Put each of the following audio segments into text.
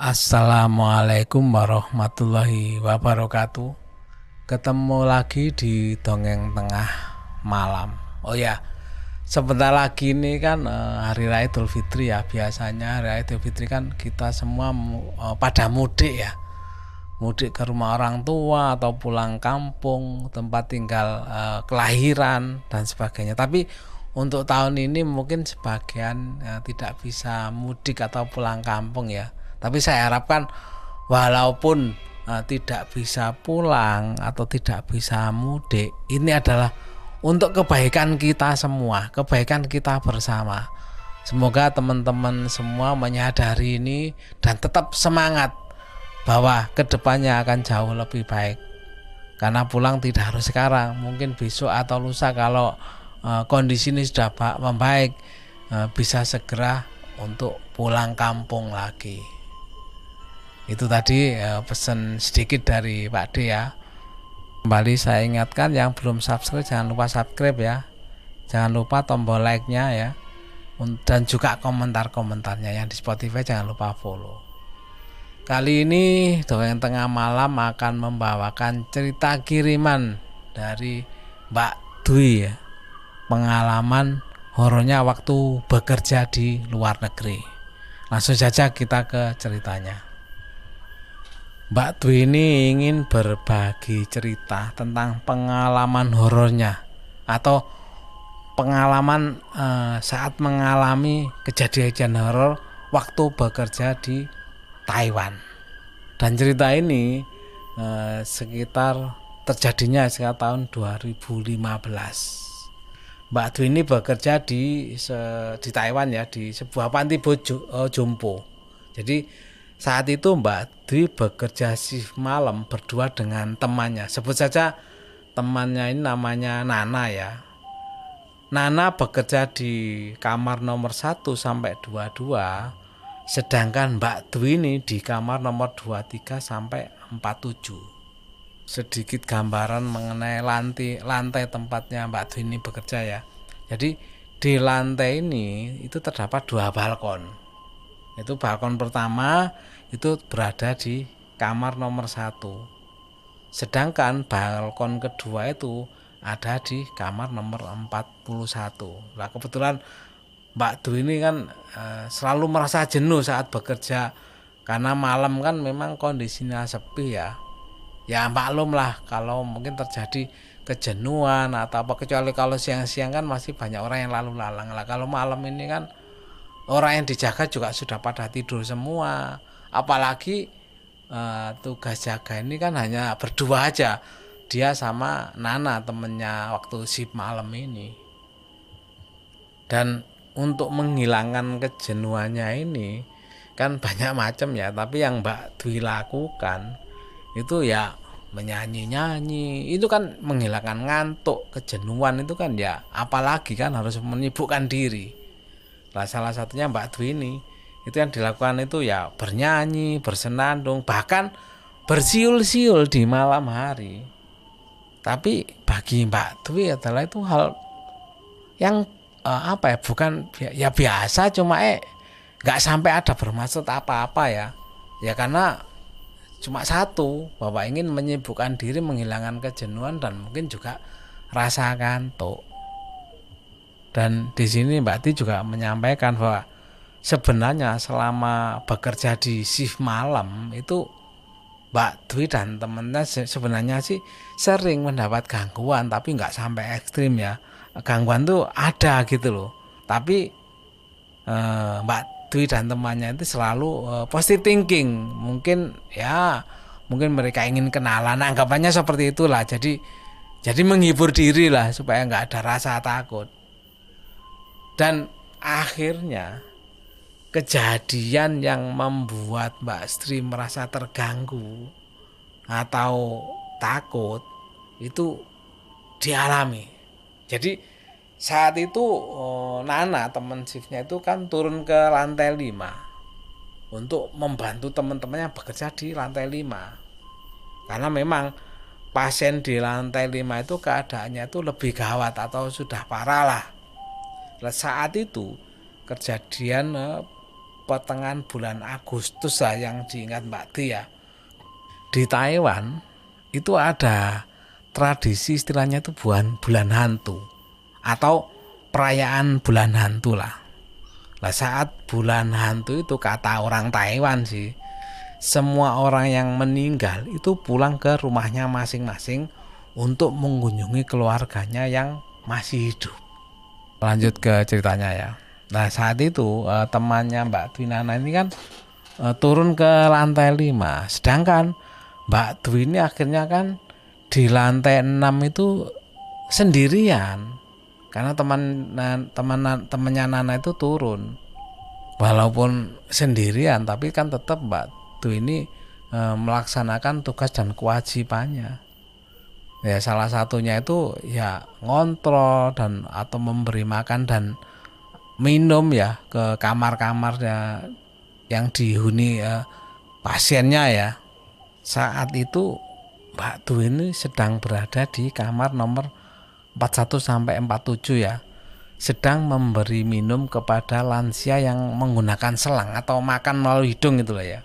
Assalamualaikum warahmatullahi wabarakatuh. Ketemu lagi di Dongeng Tengah Malam. Oh ya, sebentar lagi ini kan Hari Raya Idul Fitri ya. Biasanya Hari Raya Idul Fitri kan kita semua pada mudik ya. Mudik ke rumah orang tua atau pulang kampung, tempat tinggal kelahiran dan sebagainya. Tapi untuk tahun ini mungkin sebagian tidak bisa mudik atau pulang kampung ya. Tapi saya harapkan walaupun tidak bisa pulang atau tidak bisa mudik, ini adalah untuk kebaikan kita semua, kebaikan kita bersama. Semoga teman-teman semua menyadari ini dan tetap semangat bahwa kedepannya akan jauh lebih baik. Karena pulang tidak harus sekarang, mungkin besok atau lusa kalau kondisi ini sudah membaik, bisa segera untuk pulang kampung lagi. Itu tadi pesan sedikit dari Pak D ya. Kembali saya ingatkan yang belum subscribe jangan lupa subscribe ya. Jangan lupa tombol like-nya ya. Dan juga komentar-komentarnya yang di Spotify jangan lupa follow. Kali ini Dongeng Tengah Malam akan membawakan cerita kiriman dari Mbak Dwi ya. Pengalaman horornya waktu bekerja di luar negeri. Langsung saja kita ke ceritanya. Mbak Dwi ini ingin berbagi cerita tentang pengalaman horornya atau pengalaman saat mengalami kejadian horor waktu bekerja di Taiwan. Dan cerita ini terjadinya sekitar tahun 2015. Mbak Dwi ini bekerja di Taiwan ya, di sebuah panti jompo. Jadi saat itu Mbak Dwi bekerja shift malam berdua dengan temannya. Sebut saja temannya ini namanya Nana ya. Nana bekerja di kamar nomor 1 sampai 22, sedangkan Mbak Dwi ini di kamar nomor 23 sampai 47. Sedikit gambaran mengenai lantai tempatnya Mbak Dwi ini bekerja ya. Jadi di lantai ini itu terdapat 2 balkon. Itu balkon pertama itu berada di kamar nomor 1. Sedangkan balkon kedua itu ada di kamar nomor 41. Nah kebetulan Mbak Dwi ini kan selalu merasa jenuh saat bekerja karena malam kan memang kondisinya sepi ya. Ya maklum lah kalau mungkin terjadi kejenuhan atau apa, kecuali kalau siang-siang kan masih banyak orang yang lalu lalang lah. Kalau malam ini kan orang yang dijaga juga sudah pada tidur semua. Apalagi tugas jaga ini kan hanya berdua aja, dia sama Nana temennya waktu shift malam ini. Dan untuk menghilangkan kejenuhannya ini kan banyak macam ya, tapi yang Mbak Dwi lakukan itu ya menyanyi-nyanyi. Itu kan menghilangkan ngantuk, kejenuhan itu kan ya, apalagi kan harus menyibukkan diri. Nah, salah satunya Mbak Dwi ini itu yang dilakukan itu ya bernyanyi, bersenandung, bahkan bersiul-siul di malam hari. Tapi bagi Mbak Dwi adalah itu hal yang bukan ya biasa, cuma nggak sampai ada bermaksud apa-apa ya. Ya karena cuma satu, bahwa ingin menyibukkan diri, menghilangkan kejenuhan dan mungkin juga rasa kantuk. Dan di sini Mbak Ti juga menyampaikan bahwa sebenarnya selama bekerja di shift malam itu Mbak Dwi dan temennya sebenarnya sih sering mendapat gangguan, tapi nggak sampai ekstrim ya. Gangguan tuh ada gitu loh. Tapi Mbak Dwi dan temannya itu selalu positive thinking. Mungkin mereka ingin kenalan, anggapannya seperti itulah. Jadi menghibur diri lah supaya nggak ada rasa takut. Dan akhirnya kejadian yang membuat Mbak Sri merasa terganggu atau takut itu dialami. Jadi saat itu Nana teman shiftnya itu kan turun ke lantai 5 untuk membantu teman-temannya bekerja di lantai 5. Karena memang pasien di lantai 5 itu keadaannya itu lebih gawat atau sudah parah lah. Saat itu kejadian pertengahan bulan Agustus lah yang diingat Mbak Dwi ya. Di Taiwan itu ada tradisi istilahnya itu bulan hantu atau perayaan bulan hantu lah. Nah, saat bulan hantu itu kata orang Taiwan sih, semua orang yang meninggal itu pulang ke rumahnya masing-masing untuk mengunjungi keluarganya yang masih hidup. Lanjut ke ceritanya ya. Nah, saat itu temannya Mbak Dwi Nana ini kan turun ke lantai 5. Sedangkan Mbak Dwi ini akhirnya kan di lantai 6 itu sendirian. Karena temannya Nana itu turun. Walaupun sendirian tapi kan tetap Mbak Dwi ini melaksanakan tugas dan kewajibannya. Ya salah satunya itu ya ngontrol dan atau memberi makan dan minum ya ke kamar-kamarnya yang dihuni pasiennya ya. Saat itu Mbak Dwi ini sedang berada di kamar nomor 41 sampai 47 ya. Sedang memberi minum kepada lansia yang menggunakan selang atau makan melalui hidung itu lah ya.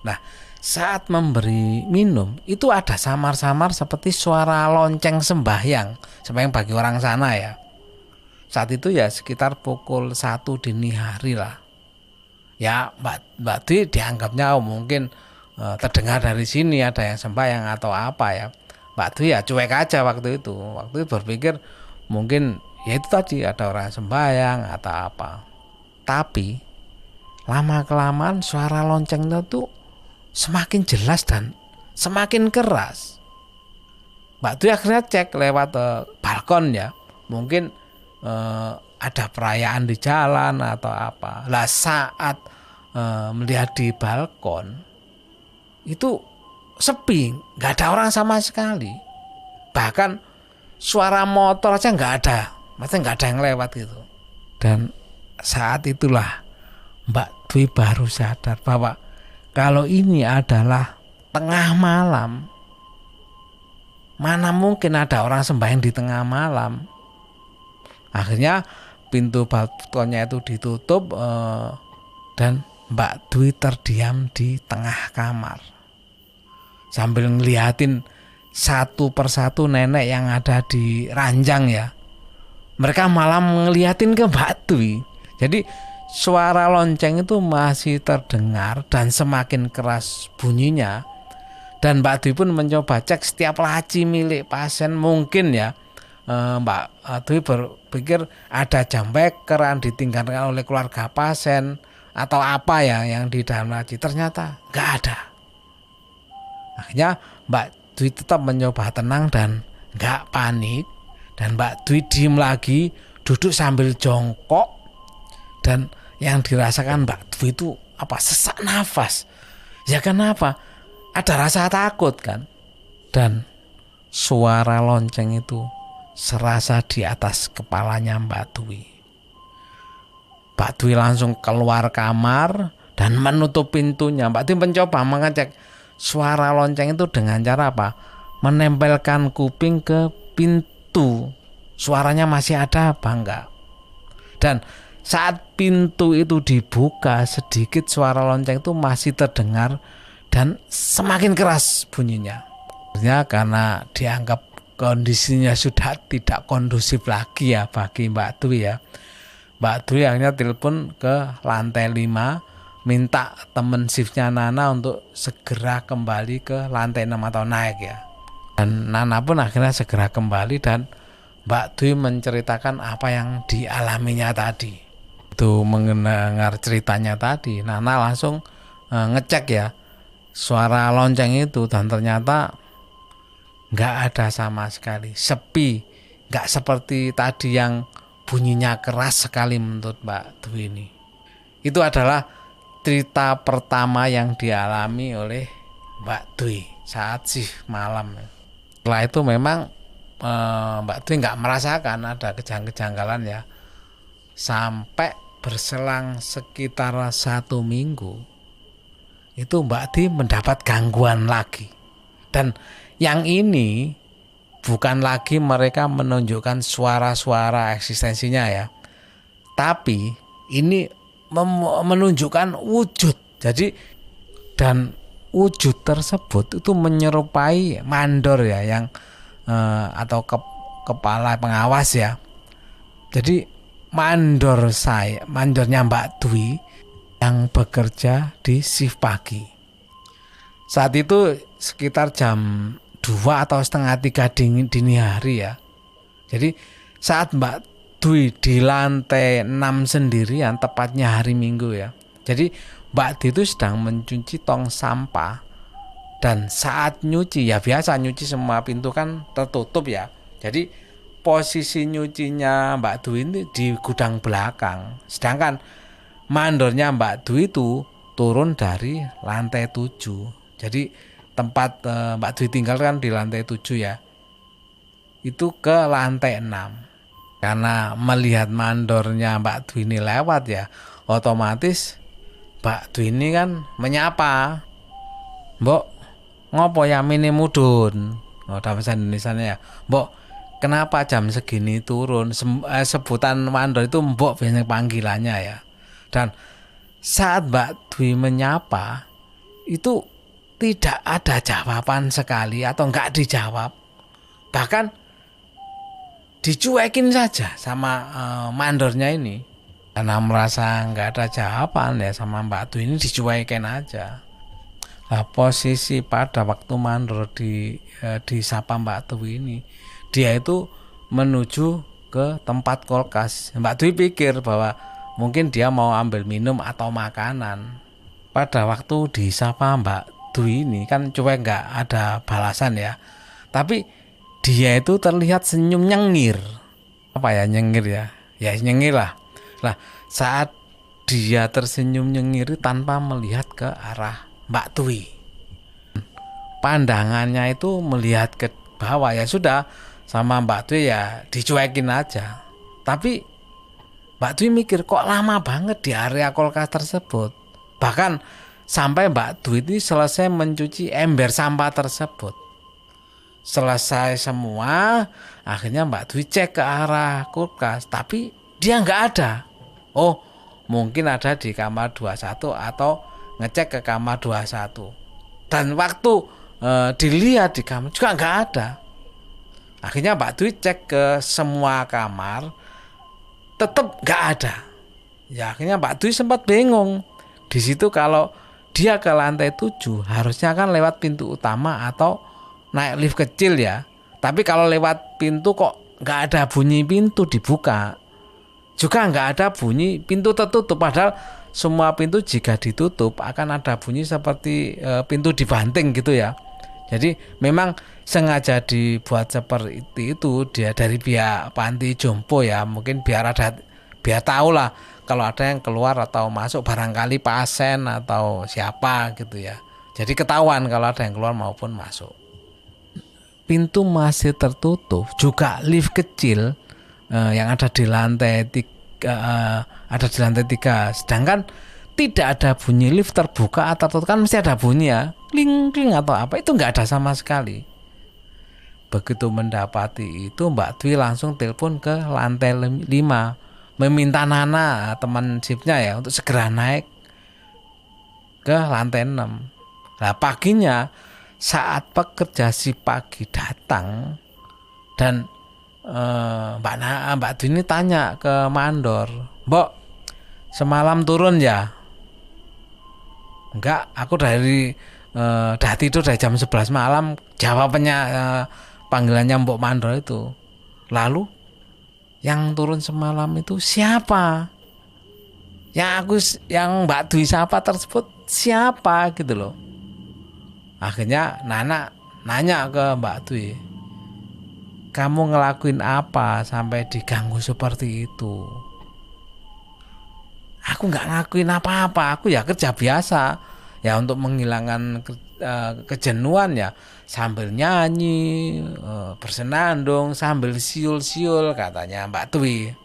Nah, saat memberi minum itu ada samar-samar seperti suara lonceng sembahyang bagi orang sana ya. Saat itu ya sekitar pukul 1 dini hari lah. Ya Mbak Dwi dianggapnya mungkin terdengar dari sini ada yang sembahyang atau apa ya. Mbak Dwi ya cuek aja waktu itu. Waktu itu berpikir mungkin ya itu tadi ada orang sembahyang atau apa. Tapi lama-kelamaan suara loncengnya tuh semakin jelas dan semakin keras. Mbak Dwi akhirnya cek lewat balkon ya. Mungkin ada perayaan di jalan atau apa. Lah saat melihat di balkon itu sepi, nggak ada orang sama sekali. Bahkan suara motor aja nggak ada, maksudnya nggak ada yang lewat gitu. Dan saat itulah Mbak Dwi baru sadar bahwa kalau ini adalah tengah malam, mana mungkin ada orang sembahyang di tengah malam. Akhirnya pintu balkonnya itu ditutup dan Mbak Dwi terdiam di tengah kamar sambil ngeliatin satu persatu nenek yang ada di ranjang ya. Mereka malah ngeliatin ke Mbak Dwi. Jadi suara lonceng itu masih terdengar dan semakin keras bunyinya. Dan Mbak Dwi pun mencoba cek setiap laci milik pasien mungkin ya. Mbak Dwi berpikir ada jam beker yang ditinggalkan oleh keluarga pasien atau apa ya yang di dalam laci. Ternyata nggak ada. Akhirnya Mbak Dwi tetap mencoba tenang dan nggak panik. Dan Mbak Dwi diem lagi, duduk sambil jongkok. Dan yang dirasakan Mbak Dwi itu apa? Sesak nafas. Ya kenapa? Ada rasa takut kan. Dan suara lonceng itu serasa di atas kepalanya Mbak Dwi. Mbak Dwi langsung keluar kamar dan menutup pintunya. Mbak Dwi mencoba mengecek suara lonceng itu dengan cara apa? Menempelkan kuping ke pintu. Suaranya masih ada apa enggak? Dan saat pintu itu dibuka, sedikit suara lonceng itu masih terdengar dan semakin keras bunyinya. Karena dianggap kondisinya sudah tidak kondusif lagi ya bagi Mbak Dwi ya. Mbak Dwi akhirnya telepon ke lantai 5 minta temen shiftnya Nana untuk segera kembali ke lantai 6 atau naik ya. Dan Nana pun akhirnya segera kembali dan Mbak Dwi menceritakan apa yang dialaminya tadi. Itu mendengar ceritanya tadi, Nana langsung ngecek ya suara lonceng itu dan ternyata nggak ada sama sekali, sepi, nggak seperti tadi yang bunyinya keras sekali menurut Mbak Dwi ini. Itu adalah cerita pertama yang dialami oleh Mbak Dwi saat shift malam. Setelah itu memang Mbak Dwi nggak merasakan ada kejanggalan ya, sampai berselang sekitar 1 minggu itu Mbak Dwi mendapat gangguan lagi. Dan yang ini bukan lagi mereka menunjukkan suara-suara eksistensinya ya, tapi ini menunjukkan wujud. Jadi dan wujud tersebut itu menyerupai mandor ya, yang atau kepala pengawas ya. Jadi mandornya Mbak Dwi yang bekerja di shift pagi. Saat itu sekitar jam 2 atau setengah 3 dini hari ya. Jadi saat Mbak Dwi di lantai 6 sendirian, tepatnya hari Minggu ya. Jadi Mbak Dwi itu sedang mencuci tong sampah, dan saat nyuci ya biasa nyuci semua pintu kan tertutup ya. Jadi posisi nyucinya Mbak Dwi ini di gudang belakang, sedangkan mandornya Mbak Dwi itu turun dari lantai 7. Jadi tempat Mbak Dwi tinggal kan di lantai 7 ya, itu ke lantai 6. Karena melihat mandornya Mbak Dwi ini lewat ya, otomatis Mbak Dwi ini kan menyapa, "Mbok, ngopo ya mini mudun?" Oh, dalam bahasa Indonesia ya, "Mbok, kenapa jam segini turun?" Sebutan mandor itu Mbok biasanya panggilannya ya. Dan saat Mbak Dwi menyapa, itu tidak ada jawaban sekali atau enggak dijawab. Bahkan dicuekin saja sama mandornya ini. Karena merasa nggak ada jawaban ya sama Mbak Dwi ini, dicuekin aja. Nah, posisi pada waktu mandor di sapa Mbak Dwi ini, dia itu menuju ke tempat kulkas. Mbak Dwi pikir bahwa mungkin dia mau ambil minum atau makanan. Pada waktu disapa Mbak Dwi ini kan cuek, nggak ada balasan ya. Tapi dia itu terlihat senyum nyengir. Apa ya nyengir ya? Ya nyengir lah. Nah, saat dia tersenyum nyengir tanpa melihat ke arah Mbak Dwi, pandangannya itu melihat ke bawah, ya sudah sama Mbak Dwi ya dicuekin aja. Tapi Mbak Dwi mikir kok lama banget di area kulkas tersebut. Bahkan sampai Mbak Dwi ini selesai mencuci ember sampah tersebut. Selesai semua, akhirnya Mbak Dwi cek ke arah kulkas, tapi dia nggak ada. Oh, mungkin ada di kamar 21 atau ngecek ke kamar 21. Dan waktu dilihat di kamar juga nggak ada. Akhirnya Mbak Dwi cek ke semua kamar, tetap nggak ada. Ya akhirnya Mbak Dwi sempat bingung. Di situ kalau dia ke lantai 7 harusnya kan lewat pintu utama atau naik lift kecil ya. Tapi kalau lewat pintu kok nggak ada bunyi pintu dibuka, juga nggak ada bunyi pintu tertutup. Padahal semua pintu jika ditutup akan ada bunyi seperti pintu dibanting gitu ya. Jadi memang sengaja dibuat seperti itu dia dari pihak panti jompo ya, mungkin biar tahu lah kalau ada yang keluar atau masuk, barangkali pasien atau siapa gitu ya. Jadi ketahuan kalau ada yang keluar maupun masuk. Pintu masih tertutup, juga lift kecil yang ada di lantai 3, sedangkan tidak ada bunyi lift terbuka atau tertutup. Kan mesti ada bunyi ya, kling kling atau apa, itu nggak ada sama sekali. Begitu mendapati itu, Mbak Dwi langsung telepon ke lantai 5, meminta Nana teman shiftnya ya untuk segera naik ke lantai 6. Nah paginya saat pekerja shift pagi datang dan Mbak Dwi ini tanya ke mandor, "Mbok, semalam turun ya?" "Enggak, aku dari tidur dari jam 11 malam." Jawabannya panggilannya Mbok mandor itu. "Lalu yang turun semalam itu siapa? Yang Mbak Dwi sapa tersebut siapa?" gitu loh. Akhirnya Nana nanya ke Mbak Dwi, "Kamu ngelakuin apa sampai diganggu seperti itu?" "Aku nggak ngelakuin apa-apa, aku ya kerja biasa ya untuk menghilangkan kejenuhan ya, sambil nyanyi, bersenandung, sambil siul-siul," katanya Mbak Dwi.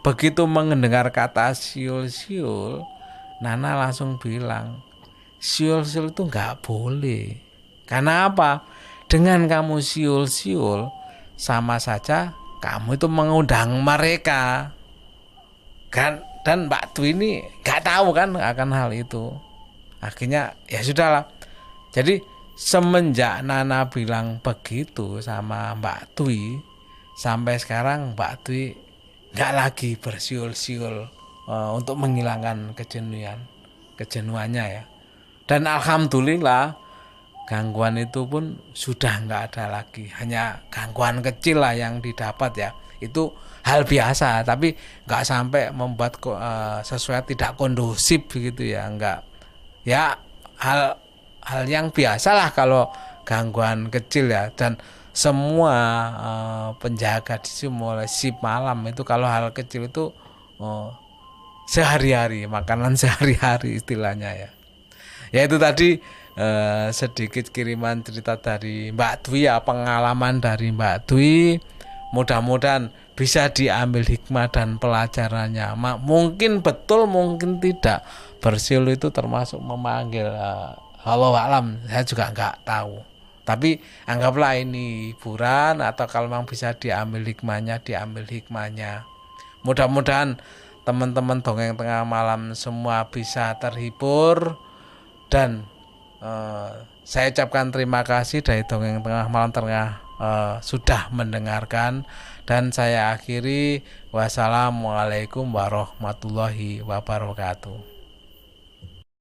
Begitu mendengar kata siul-siul, Nana langsung bilang, "Siul-siul itu nggak boleh. Karena apa? Dengan kamu siul-siul, sama saja kamu itu mengundang mereka. Kan Dan Mbak Dwi ini nggak tahu kan akan hal itu. Akhirnya ya sudahlah. Jadi semenjak Nana bilang begitu sama Mbak Dwi, sampai sekarang Mbak Dwi nggak lagi bersiul-siul untuk menghilangkan kejenuhannya ya. Dan alhamdulillah gangguan itu pun sudah nggak ada lagi. Hanya gangguan kecil lah yang didapat ya. Itu hal biasa, tapi nggak sampai membuat sesuatu tidak kondusif begitu ya, nggak. Ya hal yang biasa lah kalau gangguan kecil ya. Dan semua penjaga di sini mulai shift malam itu kalau hal kecil itu sehari-hari, makanan sehari-hari istilahnya ya. Ya itu tadi sedikit kiriman cerita dari Mbak Dwi ya, pengalaman dari Mbak Dwi. Mudah-mudahan bisa diambil hikmah dan pelajarannya. Mungkin betul, mungkin tidak. Bersiul itu termasuk memanggil. Wallahu alam, saya juga nggak tahu. Tapi anggaplah ini hiburan, atau kalau memang bisa diambil hikmahnya. Mudah-mudahan teman-teman dongeng tengah malam semua bisa terhibur. Dan saya ucapkan terima kasih dari dongeng tengah malam sudah mendengarkan. Dan saya akhiri, wassalamualaikum warahmatullahi wabarakatuh.